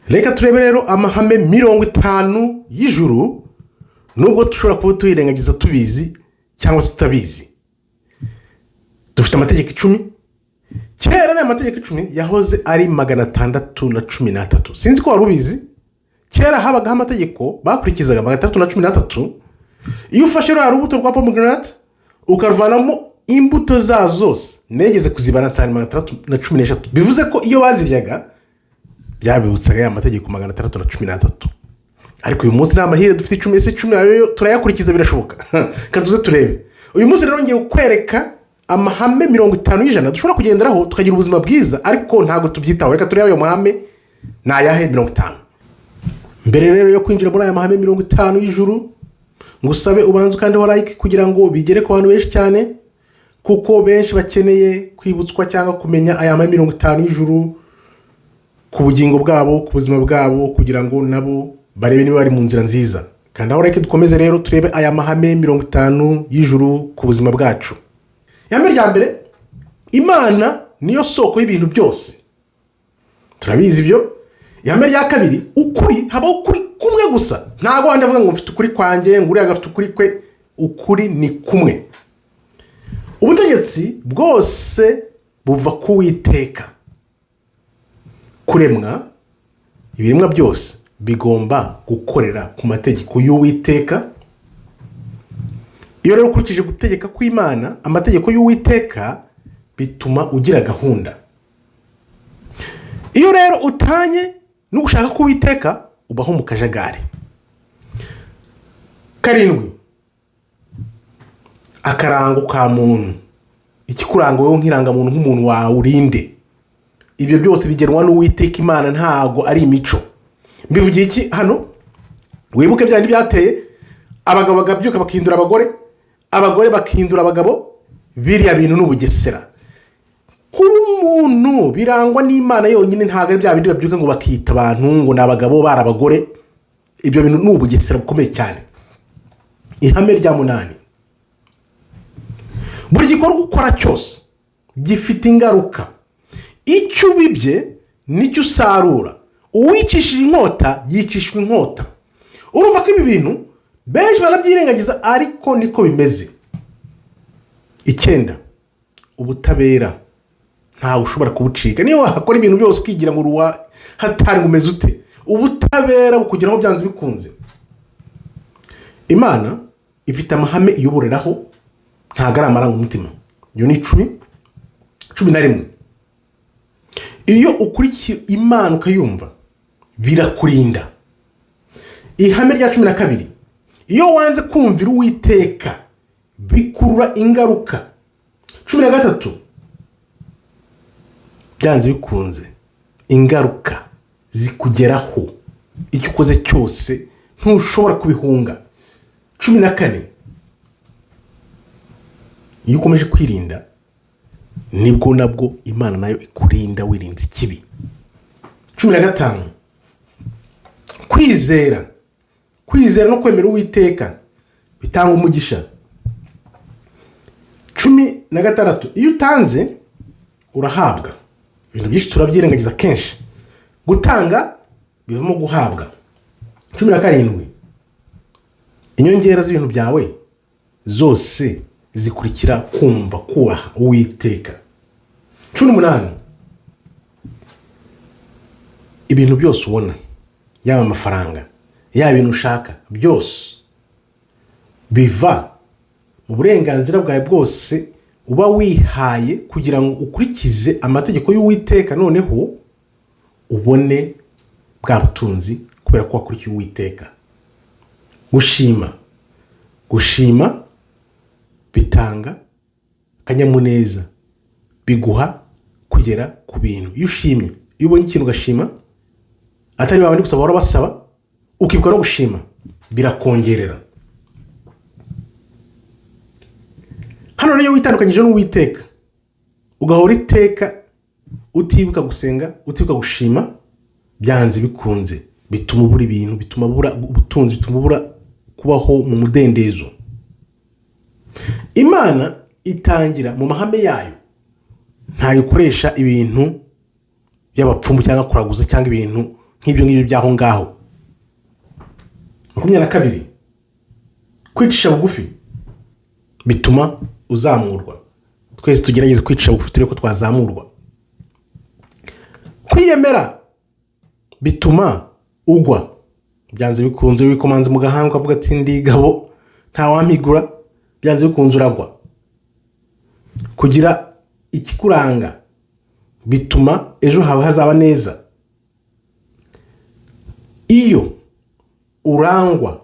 reka turebe rero amahame 50 y'ijuru, nubwo dushobora kuba tuyirengagiza tubizi cyangwa se tutabizi. Dufite amategeko 10. Kera amategeko 10 yahoze ari 613. Sinzi ko wari ubizi. Kera habagaho amategeko bakurikizaga 613. Iyo ufashe rero urubuto rwa pomegranate ukaruvanamo imbuto zazo zose, negeze kuzibana cyane 613. Bivuze ko iyo baziryaga byabibutsaga ya mategeko 613. Ariko uyu munsi n'amahire dufite 10 ayo turayakurikiza birashoboka. Kaduze turebe. Uyu munsi rero ngiye kukwereka amahame 50 y'ijana dushobora kugenderaho tukagira ubuzima bwiza, ariko ntago tubyitaho. Reka turebe ayo mahame nayahe 50. Mbere rero yo kwinjira muri aya mahame 50 y'ijuru, ngusabe ubanze kandi ho like kugira ngo bigere ku bantu benshi cyane, kuko benshi bakeneye kwibutswa cyangwa kumenya aya mahame 50 y'ijuru ku bugingo bwabo, ku buzima bwabo, kugira ngo nabo barebe niba bari mu nzira nziza. Kandi aho reka dukomeze rero turebe aya mahame 50 y'ijuru ku buzima bwacu. Ihame rya mbere, Imana niyo soko y'ibintu byose. Turabizi ibyo. Ihame rya kabiri, ukuri haba ukuri kumwe gusa. Ntago wandi avuga ngo mfite ukuri kwanjye, nguri agafite ukuri kwe. Ukuri ni kumwe. Ubutegetsi bwose buva ku Uwiteka. Kuremwa, ibiremwa byose bigomba gukorera ku mategeko y'Uwiteka. Iyo rero ukurikije gutegeka kw'Imana, amategeko y'Uwiteka bituma ugira gahunda. Iyo rero utanye no gushaka ko Uwiteka, ubaho mu kajagari. 7, akarango ka muntu. Ikikuranga wewe nkiranga muntu nk'umuntu wawe urinde. Ibyo byose bigenwa n'Uwiteka Imana, ntago ari imico. Mbivugiye iki hano? Wibuke byandi byateye abagabo bagabyuka bakindura abagore, abagore bakindura abagabo. Biriya bintu n'ubugesera. Kuri umuntu birangwa n'Imana yonyine, ntago ari bya bindi babyuka ngo bakita abantu ngo nabagabo barabagore. Ibyo bintu n'ubugesera bukomeye cyane. Ihame rya 8, buri gikorwa ukora cyose gifite ingaruka. Icyo ubibye nicyo usarura. Uwicishije inkota yicishwa inkota. Urumva ko ibi bintu benshi barabyirengagiza, ariko niko bimeze. 9, ubutabera ntawe ushobora kubucika. Niyo wakora ibintu byose ukigira ngo ruwa hatari ngumeze ute, ubutabera bukugeraho byanze bikunze. Imana ifite amahame iyoboreraho, ntago ari amaranga umutima. Yo ni 11. Iyo ukurikiye Imana ukayumva birakurinda. Ihame rya 12, iyo wanze kumvira Uwiteka bikurura ingaruka. 13, byanze bikunze ingaruka zikugeraho. Icyo ukoze cyose ntushobora kubihunga. 14, iyo ukomeje kwirinda nibwo nabwo Imana nayo ikurinda wirinze ikibi. 15, kwizera no kwemera Uwiteka bitanga umugisha. 16, iyo utanze urahabwa. Ibintu byinshi turabyirengagiza kenshi. Gutanga bivamo guhabwa. 17, inyongera z'ibintu byawe zose zikurikira kumva kubaha Uwiteka. 18, ibintu byose ubona, yaba amafaranga, yaba ibintu ushaka, byose biva mu burenganzira bwawe bwose uba wihaye kugira ngo ukurikize amategeko y'Uwiteka, noneho ubone bwa butunzi kubera ko wakurikiye Uwiteka. Gushima bitanga akanyamuneza, biguha kugera ku bintu. Iyo ushimye, iyo ubonye ikintu ugashima, atari babandi gusa bahora basaba, ukibuka no gushima, birakongerera. Hano rero witandukanyije n'Uwiteka, ugahora iteka utibuka gusenga, utibuka gushima, byanze bikunze bituma ubura ibintu, bituma ubura ubutunzi, bituma ubura kubaho mu mudendezo. Imana itangira mu mahame yayo, ntayo ikoresha ibintu by'abapfumu cyangwa kuraguza cyangwa ibintu nk'ibyo ngibyo by'aho ngaho. 22 kwicisha bugufi bituma uzamurwa. Twese tugerageze kwicisha bugufi turebe ko twazamurwa. Kwiyemera bituma ugwa, byanze bikunze wikomanze mu gahanga avuga ati ndigabo nta wampigura, byanze bikunze uragwa. Kugira ikikuranga bituma ejo hawe hazaba neza. Iyo urangwa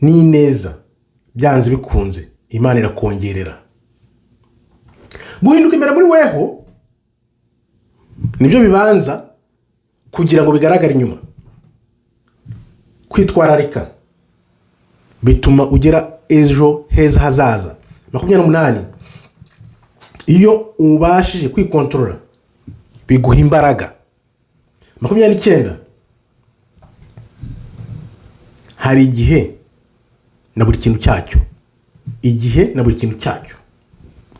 n'ineza byanze bikunze Imana irakongerera. Guhinduka imbere muri weho nibyo bibanza kugira ngo bigaragare inyuma. Kwitwararika bituma ugera ejo heza hazaza. 28 iyo ubashije kwikontorora biguha imbaraga. 29 hari igihe na buri kintu cyacyo, igihe na buri kintu cyacyo.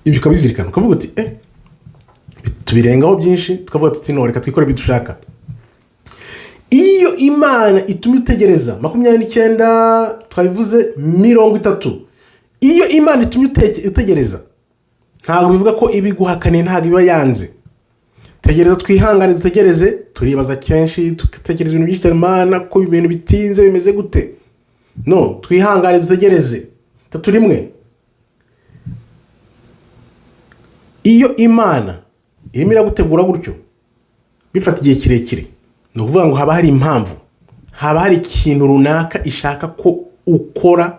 Ibi ukabizirikana ukavuga uti tubirengaho byinshi tukavuga tuti no reka twikore bidushaka. Iyo Imana itumye utegereza 29 twabivuze 30. Iyo Imana itumye utegereza ntabwo bivuga ko ibiguhakane, ntabwo iba yanze. Tegereza, twihangane dutegereze. Turibaza kenshi tutegereza ibintu byinshi Imana ko ibintu bitinze bimeze gute. No, twihangane dutegereze. 3 iyo Imana irimo iragutegura gutyo bifata igihe kirekire, ni ukuvuga ngo haba hari impamvu, haba hari ikintu runaka ishaka ko ukora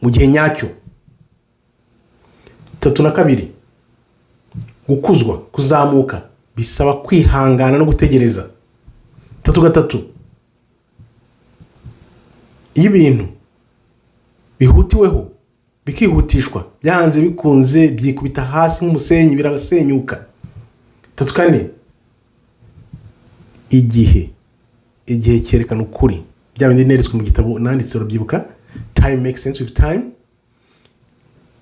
mu gihe nyacyo. 32 gukuzwa, kuzamuka bisaba kwihangana no gutegereza. 33 iyo ibintu bihutiweho bikihutishwa byanze bikunze byikubita hasi nk'umusenyi birasenyuka. 34 igihe cyerekana ukuri, bya bindi neretswe mu gitabo nanditse urabyibuka, time makes sense with time.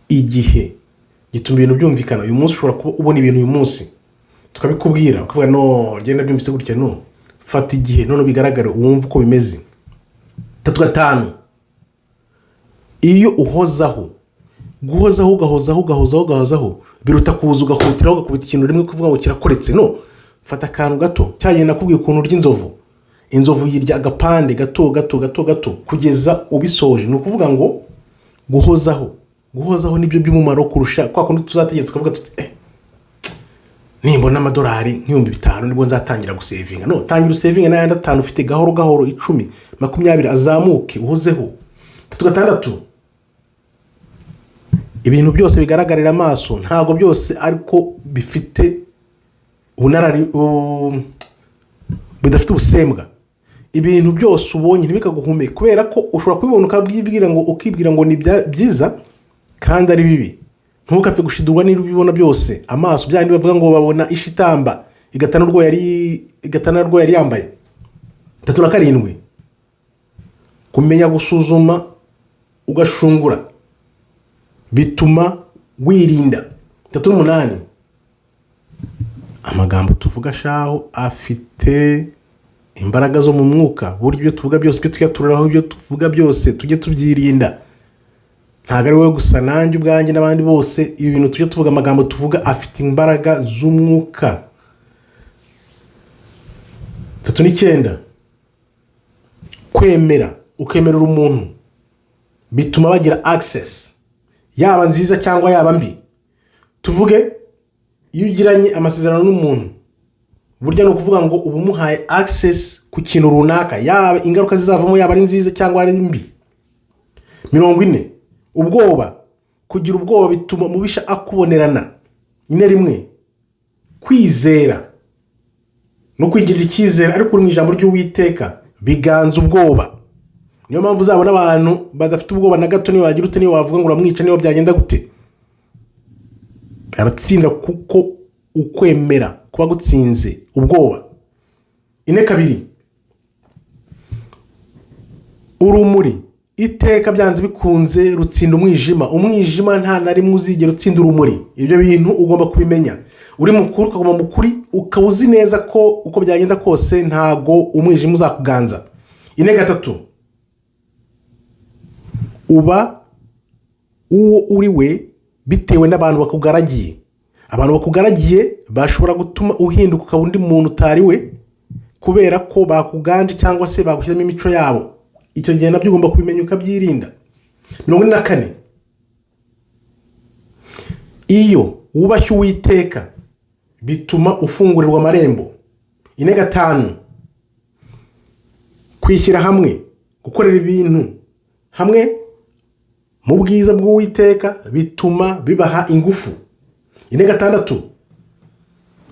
Igihe gituma ibintu byumvikana. Uyu munsi ushobora kuba ubona ibintu uyu munsi tukabikubwira ukavuga no genda byumvise gutya, no fata igihe none bigaragara wumva uko bimeze. 35 iyo uhozaho, guhozaho biruta kuza ugahutira ugakubita ikintu rimwe kuvuga ngo kirakoretse. No, fata akantu gato. Cyane nakubwiye ukuntu urya inzovu yirya agapande gato kugeza ubisoje. Ni ukuvuga ngo guhozaho nibyo by'umumaro kurusha kwa kundi tuzategetse tukavuga tuti nimbona amadolari nk'ibihumbi 5 nibwo nzatangira gusevinga. No, tangira usevinga n'ayandi 5 ufite gahoro 10 20 azamuke uhozeho. 36 ibintu byose bigaragarira amaso ntago byose ariko bifite bidafite ubusembwa. Ibintu byose ubonye ntibikaguhume, kubera ko ushobora kubibona ukibwira ngo ni byiza kandi ari bibi. Ntukapfe gushidurwa n'ibibona byose. Amaso byandi bavuga ngo babona ishitamba igatana urwo yari yambaye. 37 kumenya gusuzuma ugashungura bituma wirinda. 38 amagambo tuvuga shaho afite imbaraga zo mu mwuka, buryo ibyo tuvuga byose byo tuyaturiraho, ibyo tuvuga byose tujye tubyirinda. Ntago ari wowe gusa, nanjye ubwanjye n'abandi bose, ibi bintu tujye tuvuga, amagambo tuvuga afite imbaraga z'umwuka. 39 ukemerera umuntu bituma bagira access, yaba nziza cyangwa yaba mbi. Tuvuge iyo ugiranye amasezerano n'umuntu, burya no kuvuga ngo ubu muhaye access ku kintu runaka, yaba ingaruka zizavamo yaba ari nziza cyangwa ari mbi. 40 kugira ubwoba bituma mubisha akubonerana. 1 kwizera no kwigirira icyizere ariko mu ijambo ry'Uwiteka biganza ubwoba. Niyo mpamvu uzabona abantu badafite ubwoba na gato, niyo wagira ute, niyo wavuga ngo uramwica, niyo byagenda gute aratsinda, kuko ukwemera kuba gutsinze ubwoba. 4 urumuri iteka byanze bikunze rutsinda umwijima nta na rimwe uzigera utsinda urumuri. Ibyo bintu ugomba kubimenya. Uri mukuru ukaguma mukuri, ukaba uzi neza ko uko byagenda kose ntago umwijima uzakuganza. 4 uba uwo uri we bitewe n'abantu bakugaragiye. Abantu bakugaragiye bashobora gutuma uhinduka ukaba undi muntu utari we kubera ko bakuganje cyangwa se bagushyiramo imico yabo. Icyo gihe nabyo ugomba kubimenya ukabyirinda. 44 iyo wubashye Uwiteka bituma ufungurirwa amarembo. 45 kwishyira hamwe, gukorera ibintu hamwe mu bwiza bw'Uwiteka bituma bibaha ingufu. 46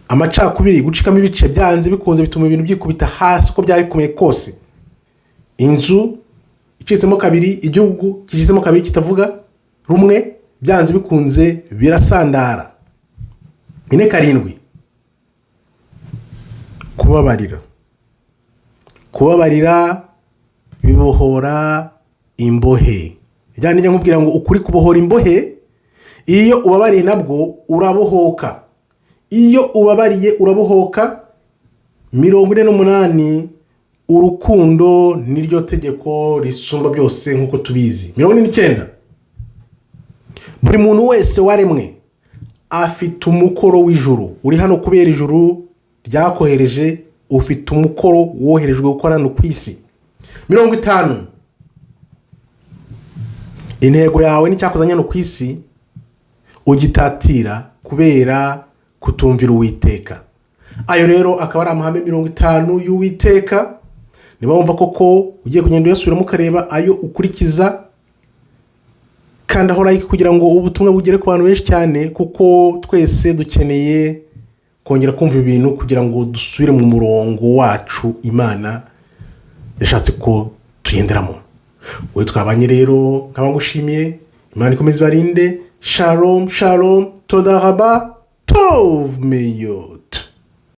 amacakubiri, gucikamo ibice byanze bikunze bituma ibintu byikubita hasi uko byabikomeye kose. Inzu icitsemo kabiri, igihugu kicitsemo kabiri kitavuga rumwe, byanze bikunze birasandara. 47 kubabarira bibohora imbohe. Bijyanye n'ijya nkubwira ngo ukuri kubohora imbohe. Iyo ubabariye nabwo urabohoka. Iyo ubabariye urabohoka. 48 urukundo niryo tegeko risumba byose nkuko tubizi. 49 buri muntu wese waremwe afite umukoro w'ijuru. Uri hano kubera ijuru ryakohereje, ufite umukoro woherejwe gukora no ku isi. 50 intego yawe n'icyakuzanye no ku isi ugitatira kubera kutumvira Uwiteka. Ayo rero akaba ari amahame 50 y'Uwiteka. Niba wumva koko ugiye kugenda uyasubiramo ukareba ayo ukurikiza, kandi aho like kugira ngo ubutumwa bugere ku bantu benshi cyane, kuko twese dukeneye kongera kumva ibintu kugira ngo dusubire mu murongo wacu Imana yashatse ko tugenderamo. Wowe twabanye rero nkaba ngushimiye. Imana ikomeze barinde. Shalom shalom, toda raba tov meyo.